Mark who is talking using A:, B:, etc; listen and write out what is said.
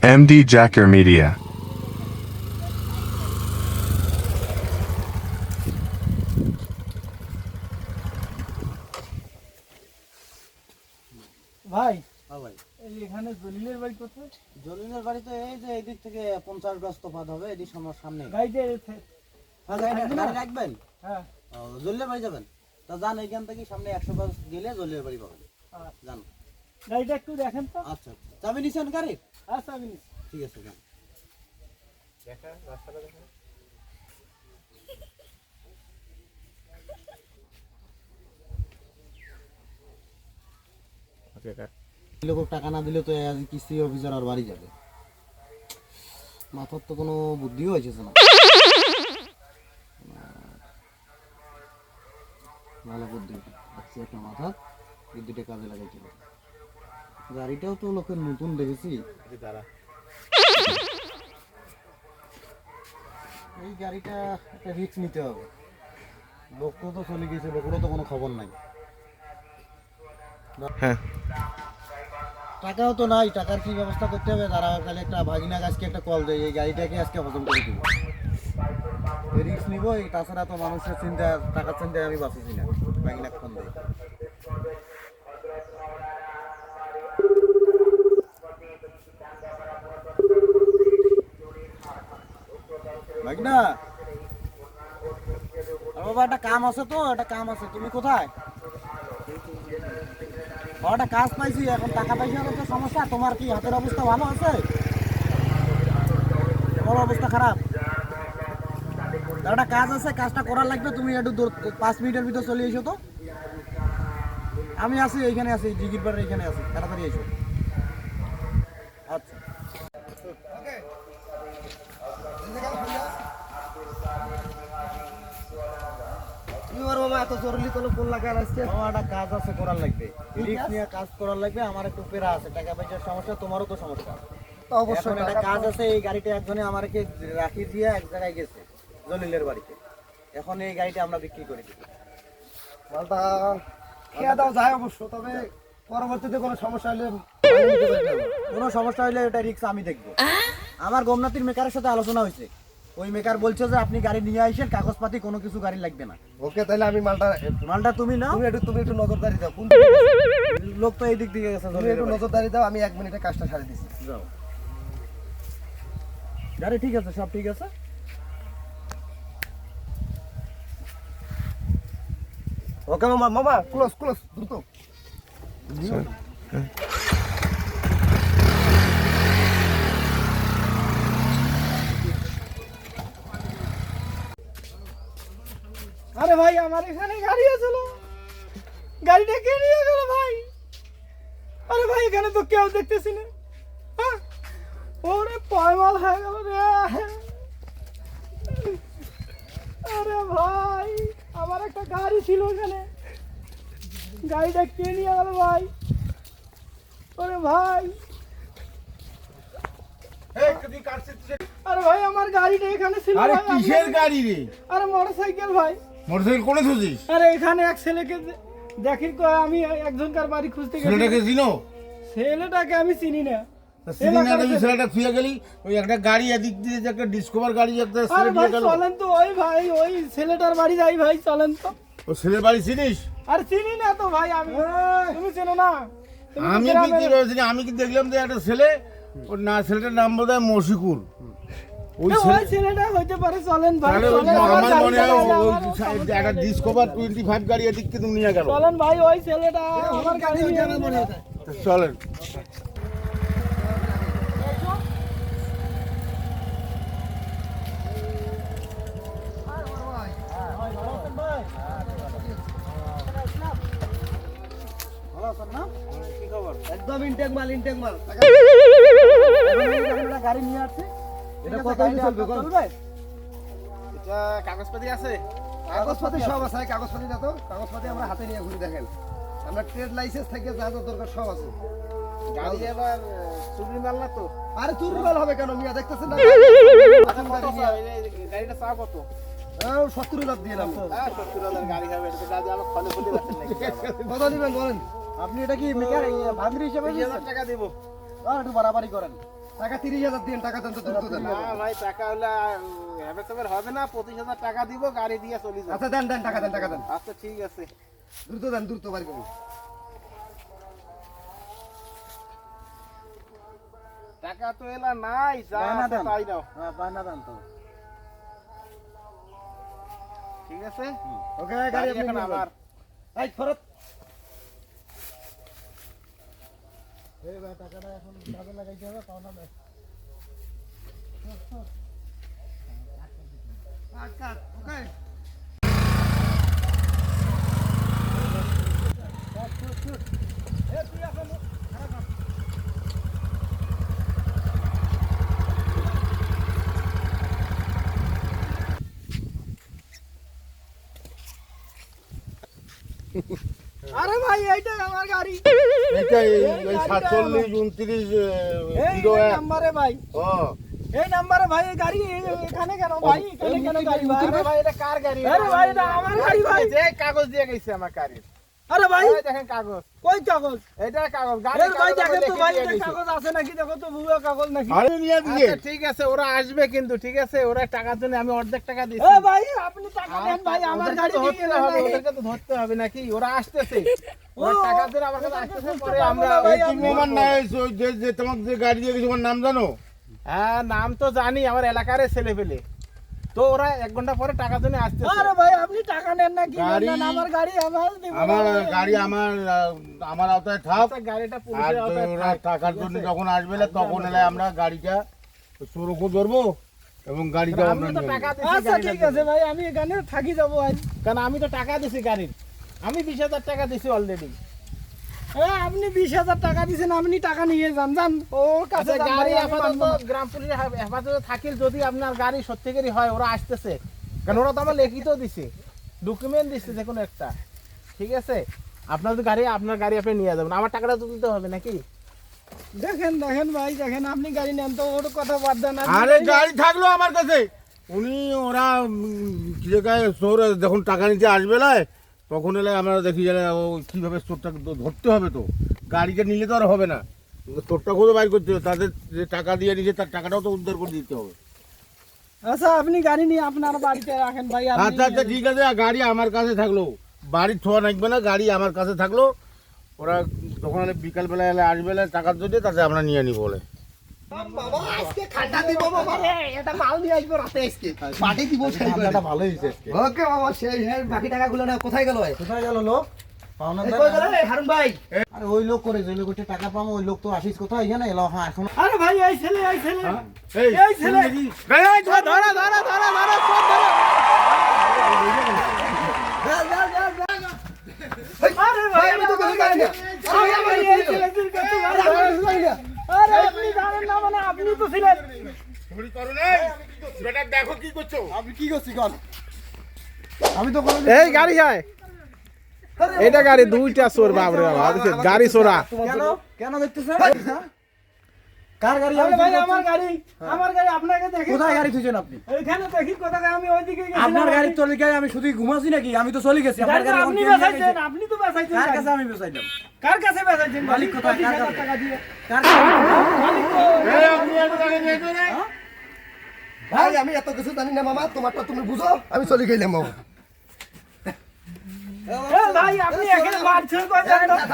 A: MD Jacker Media.
B: ভাই
C: হ্যাঁ ভাই,
B: এই এখানে জলিলের বাড়ি কোথায়?
C: জলিলের বাড়ি তো এই যে এদিক থেকে 50 গজ তফাৎ হবে, এদিক আমার সামনে।
B: গাড়িতে
C: হ্যাঁ, গাড়ি রাখবেন?
B: হ্যাঁ
C: জলিলের বাড়ি যাবেন? তা যান, এইখান থেকে সামনে 100 গজ গেলে জলিলের বাড়ি পাবেন। যান।
B: গাড়িটা একটু দেখেন তো।
C: আচ্ছা, চাবি নিছেন গাড়ি?
B: আচ্ছা আমি নিচ্ছি।
C: ঠিক আছে, যান। লোক টাকা না দিলে তো আজ কিস্তি অফিসার আর বাড়ি যাবে। মাথার তো কোনো বুদ্ধিও হয়েছে না। ভালো বুদ্ধি আছে একটা মাথা, বুদ্ধিটা কাজে লাগাইতে হবে। গাড়িটাও তো লোকের নতুন দেখেছি। এই গাড়িটা একটা রিস্ক নিতে হবে। লোকটা তো চলে গেছে, লোকেরও তো কোনো খবর নাই।
A: হ্যাঁ।
C: টাকাও তো নাই, টাকার কি ব্যবস্থা করতে হবে? তারা তাহলে একটা ভাগিনা গাছকে একটা কল দেয়, এই গাড়িটাকে আজকে হজম করে দিব। রিস্ক নিব, এই তাছাড়া তো মানুষের চিন্তা, টাকার চিন্তায় আমি বাঁচেছি না। ভাগিনা ফোন দেয়। ভাগিনা, বাবা একটা কাম আছে তো, একটা কাম আছে। তুমি কোথায়? একটা কাজ পাইছি, এখন টাকা পয়সার তো সমস্যা। তোমার কি হাতের অবস্থা ভালো আছে? তোমার অবস্থা খারাপ? একটা কাজ আছে, কাজটা করার লাগবে। তুমি একটু 5 মিনিটের ভিতর চলে এসো তো। আমি আছি, এইখানে আছি, জিগির পাড়ের এইখানে আছি। তাড়াতাড়ি এসো। আচ্ছা। বাবা এত জরুরি কোনো ফোন লাগার আজকে? আমার একটা কাজ আছে, করার লাগবে। রিস্ক নিয়ে কাজ করার লাগবে। আমার একটু পেরা আছে, টাকা পয়সার সমস্যা, তোমারও তো সমস্যা। অবশ্যই একটা কাজ আছে। এই গাড়িটা একজনে আমাকে রাখি দিয়ে এক জায়গায় গেছে, জলিলের বাড়িতে। এখন এই গাড়িটা আমরা বিক্রি করে দিই।
D: মালটা খেয়ে দাও যায় অবশ্য, তবে পরবর্তীতে কোনো সমস্যা হলে
C: কোনো সমস্যা হলে এটা রিস্ক আমি দেখবো। আমার গোমনাথির মেকারের সাথে আলোচনা হয়েছে। ওই মেকার বলছে যে আপনি গাড়ি নিয়ে আসেন, কাগজপাতি কোনো কিছু গাড়ি লাগবে না।
D: ওকে, তাহলে আমি
C: মালটা তুমি নাও।
D: তুমি একটু নজরদারি দাও। কোন
C: লোক তো এই দিক দিয়ে গেছে।
D: তুমি একটু নজরদারি দাও, আমি 1 মিনিটে কাজটা সারি দিচ্ছি।
C: যাও। গাড়ি ঠিক আছে, সব ঠিক আছে।
D: ওকে মামা, মামা ক্লোজ দ্রুত।
B: আরে ভাই আমার এখানে গাড়ি আছিল, গাড়িটা কে নিয়ে গেল ভাই? আরে ভাই এখানে তো কেউ দেখতেছি না। হ্যাঁ, ওরে পয়মাল হয়ে গেল রে। আরে ভাই আমার একটা গাড়ি ছিল এখানে, গাড়িটা কে নিয়ে গেল ভাই? আরে ভাই, আরে ভাই আমার গাড়িটা এখানে ছিল।
E: আরে
B: ভাই,
E: কিসের গাড়ি রে?
B: আরে মোটরসাইকেল ভাই।
E: মোটরসাইকেল কোনে থুছিস?
B: আরে এখানে এক ছেলেকে দেখি, আমি একজনকার বাড়ি খুঁজতে গেছি।
E: ছেলেটাকে চিনো?
B: ছেলেটাকে আমি চিনি না।
E: চিনি না তুমি ছেলেটা থুয়ে গেলি? ওই একটা গাড়ি এদিক দিয়ে যে একটা ডিসকভার গাড়ি একটা
B: আরে
E: ছেলে
B: ভাই
E: দিয়ে গেল।
B: চলেন তো, ওই ভাই ওই ছেলেটার বাড়ি যাই ভাই, চলেন তো।
E: ও ছেলের বাড়ি চিনিস?
B: আর চিনি না তো ভাই আমি। তুমি চেনো না? তুমি
E: আমি
B: গ্রামের-
E: কি চিনি? আমি কি দেখলাম যে একটা ছেলে, ওর না ছেলেটার নাম বোধ হয় মশিকুর। ওই
B: ওই ছেলেটা হইতে পারে, চলেন ভাই।
E: তাহলে
B: চলেন, আমার
E: আমার মনে হয়
B: গাড়িটা
E: ওই
B: আমার
E: একটা ডিসকভার 25 গাড়ি এদিক থেকে নিয়ে গেল।
B: চলেন ভাই, ওই ছেলেটা আমার গাড়ি নিয়ে গেল।
E: চলেন।
C: ভালো আছেন না? কি খবর?
D: একদম ইনটেক মাল।
C: আমরা গাড়ি নিয়ে আসছি।
D: এটা
C: ঠিক
D: কত
C: আছে, গাড়িটা
D: চলবে?
C: আপনার চলবে?
E: এটা কাগজপাতি আছে?
D: কাগজপাতি সব আছে। কাগজপাতি না তো, কাগজপাতি আমরা হাতে নিয়ে ঘুরে দেখেন। আমরা ট্রেড লাইসেন্স থেকে যা যা দরকার সব আছে।
E: গাড়ি এবার চুরি মাল না তো?
D: আরে চুরমাল হবে কেন মিয়া, দেখতেছেন না?
E: গাড়িটা চা কত?
D: 70 লাখ দিয়ে নাম।
E: 70,000 গাড়ি হবে, এটা তো গাড়ি আমার ফলে ফুলে যাচ্ছে নাকি?
D: কত দিবেন বলেন?
C: আপনি এটা কি মেকার ভাঙরি হিসেবে
E: 20,000 টাকা দেবো।
C: একটু বাড়াবাড়ি করেন।
D: টাকা 30,000 দিন, টাকা দেন তো দ্রুত দেন।
B: না ভাই টাকা হলে হ্যাভেসের হবে না, 25,000 টাকা দিব, গাড়ি দিয়ে চলে যাও।
D: আচ্ছা দেন দেন, টাকা দেন, টাকা দেন,
B: আচ্ছা ঠিক আছে।
D: দ্রুত দেন, দ্রুত বাড়ি করুন।
B: টাকা তো এলা নাই, যা
C: বায়না
B: আছে
C: দেন।
B: তাই দাও।
C: হ্যাঁ বায়না দেন তো।
B: ঠিক আছে,
D: ওকে,
B: গাড়ি
D: গাড়ি আপনি
B: এখন
D: নিয়ে
B: আমার।
D: যান। এই ফরত
C: এই ভাই টাকাটা এখন কাজে লাগাইতে হবে, পাওনা দেয়।
D: কাট কাট, ওকে।
B: আরে ভাই এইটাই আমার গাড়ি,
E: এটা এই 47 29
B: এই
E: 01
B: নাম্বারে ভাই,
E: ও
B: এই নাম্বারে ভাই। এই গাড়ি এখানে কেন ভাই? এখানে কেন গাড়ি ভাই?
E: আরে ভাই এটা কার গাড়ি?
B: আরে ভাই এটা আমার গাড়ি ভাই।
E: যে কাগজ দিয়ে গেছে আমার গাড়ির।
B: আরে ভাই
E: এই দেখেন কাগজ,
B: কই কাগজ?
E: এটা কাগজ
B: আরে ভাই দেখেন তো ভাই,
E: লিখে
B: এটা
E: দিয়ে গেছে।
B: কাগজ আছে নাকি? দেখো তো ভুয়া কাগজ নাকি?
E: আরে নিয়ে দিয়ে
B: আচ্ছা ঠিক আছে, ওরা আসবে কিন্তু, ঠিক আছে? ওরা টাকার জন্য আমি অর্ধেক টাকা দিচ্ছি।
E: হ্যাঁ,
B: এ ভাই আপনি টাকা দেন ভাই, আমার গাড়ি দিয়ে
E: ধরতে
B: গেলেন
E: হবে,
B: ভাই।
E: ওদেরকে তো ধরতে হবে নাকি? ওরা আসতেছে,
B: ও,
E: ওরা টাকার জন্য আমার কাছে আসতেছে, পরে
B: পারবো
E: আমরা
B: না ভাই,
E: এই
B: আমি
E: তুমি আমার না যে তোমাকে যে গাড়ি দিয়ে গেছে, তোমার নাম জানো?
B: হ্যাঁ নাম তো জানি, আমার এলাকার ছেলে পেলে। তো ওরা 1 ঘন্টা পরে টাকার জন্য আসতেছে।
A: আরে ভাই আপনি টাকা নেন না কি
E: গাড়ি-
A: নেন না? আমার গাড়ি আমার দিব না
E: আমার
A: ভাই।
E: গাড়ি আমার আওতায় থাক।
B: আচ্ছা, গাড়িটা
E: আর
B: পুলিশের আওতায়
E: ওরা
B: থাক,
E: টাকার
B: ঠিক
E: জন্য
B: আছে?
E: যখন আসবে তখন এলে আমরা গাড়িটা সুরক্ষা ধরবো এবং গাড়িটা আমরা
B: আমিও তো
E: নিয়ে
B: টাকা
E: নেবো।
B: দিছি
A: আচ্ছা
B: গাড়িটার
A: ঠিক
B: জন্য।
A: আছে ভাই, আমি এখানে থাকি যাবো আজ।
B: কারণ আমি তো টাকা দিছি গাড়ির, আমি 20,000 টাকা দিছি অলরেডি।
A: হ্যাঁ আপনি 20,000 টাকা দিয়েছেন, আপনি টাকা নিয়ে যান যান ওর কাছে
B: আচ্ছা,
A: যান
B: গাড়ি
A: ভাই, আমি
B: আপাতত
A: মানবো না।
B: গ্রাম পুলিশের হেফাজতে থাকিল, যদি আপনার গাড়ি সত্যিকারই হয়, ওরা আসতেছে। কারণ ওরা তো আমার লিখিত দিছে, ডকুমেন্ট দিচ্ছে যে কোনো একটা, ঠিক আছে? আপনার তো গাড়ি, আপনার গাড়ি আপনি নিয়ে যাবেন, আমার টাকাটা তো দিতে হবে নাকি?
A: দেখেন দেখেন ভাই দেখেন, আপনি গাড়ি নেন তো, ওর কথা বাদ দেন। আপনি
E: আরে
A: গাড়ি-
E: গাড়ি থাকলো আমার কাছে, উনি ওরা কি জায়গায় শহরে যখন টাকা নিতে আসবে না, তখন এলে আমরা দেখি যে ও কিভাবে চোরটাকে ধরতে হবে। তো গাড়িটা নিলে তো আর হবে না, চোরটা খুঁজে বাইর করতে হবে, তাদের যে টাকা দিয়ে নিয়েছে তার টাকাটাও তো উদ্ধার করে দিতে হবে।
A: আচ্ছা আপনি গাড়ি নিয়ে আপনার বাড়িতে রাখেন ভাই। আপনি-
E: আচ্ছা আচ্ছা ঠিক আছে, গাড়ি আমার কাছে থাকলো, বাড়ির ছোঁয়া লাগবে না, গাড়ি আমার কাছে থাকলো। ওরা যখন বিকালবেলা এলে আসবে টাকার জন্য, তাতে আমরা নিয়ে নিব বলে।
D: বাবা আজকে খাটা দিব বাবা, এটা মাল নিয়ে আসবো রাতে আজকে পার্টি দিব সেই করে।
C: ভালোই হয়েছে।
D: ওকে বাবা, সেই হ্যাঁ, বাকি টাকাগুলো না কোথায় গেল?
C: কোথায় গেল লোক? পাওনা
D: এই
C: দেয়
D: কই
C: না?
D: গেল রে হারুন ভাই?
C: আরে ওই লোক করে, যে লোক ওইটা টাকা পাবো, ওই লোক তো আসিস কোথায় এখানে এলো। হ্যাঁ এখন
A: আরে ভাই এই ছেলে এই ছেলে
E: এই
A: এই ছেলে
B: ধরা ধরা ধরা ধরা ধরা, চোর ধরা।
A: আরে
D: ভাই আমি তো কিছু জানি না। আমি আমার
A: এই ছেলেদের কাছে
D: আরে আমি কিছু জানি না।
A: আরে আপনি জানেন না মানে, আপনি তো ছিলেন।
E: চুরি করো নাই, বেটা দেখো কি করছো।
C: আপনি কি করছি কর? আমি তো কোনো
B: এই গাড়ি যায়, এটা গাড়ি দুইটা চোর, বাবরে বাবা, গাড়ি চোরা।
C: কেন কেন দেখতেছেন? কার গাড়ি?
A: আরে ভাই আমার গাড়ি, আমার গাড়ি আপনাকে দেখি।
C: কোথায় গাড়ি খুঁজছেন আপনি?
A: এইখানে দেখি কোথায়, আমি ওইদিকে গেছিলাম।
C: আপনার গাড়ি চলে গেছে, আমি শুধু ঘুমাচ্ছি নাকি? আমি তো চলে গেছি। আপনার গাড়ি
A: আপনি
C: এখন কে নিয়ে
A: বেচাইছেন,
C: গেছে?
A: আপনি তো বেচাইছেন।
C: কার
A: গাড়ি।
C: কাছে আমি বেচাইলাম?
A: কার কাছে বেচাইছেন?
C: মালিক কোথায়? কার
A: 25,000
C: কাছে?
A: টাকা দিয়ে।
C: কার কাছে?
A: মালিক তো
E: এই আপনি এত টাকা দিয়েছো রে?
D: ভাই আমি এত কিছু জানি না মামা, তোমারটা তুমি বুঝো, আমি চলে গেলাম বাবা।
A: এ ভাই আপনি এখানে মারছেন কই জানেন না?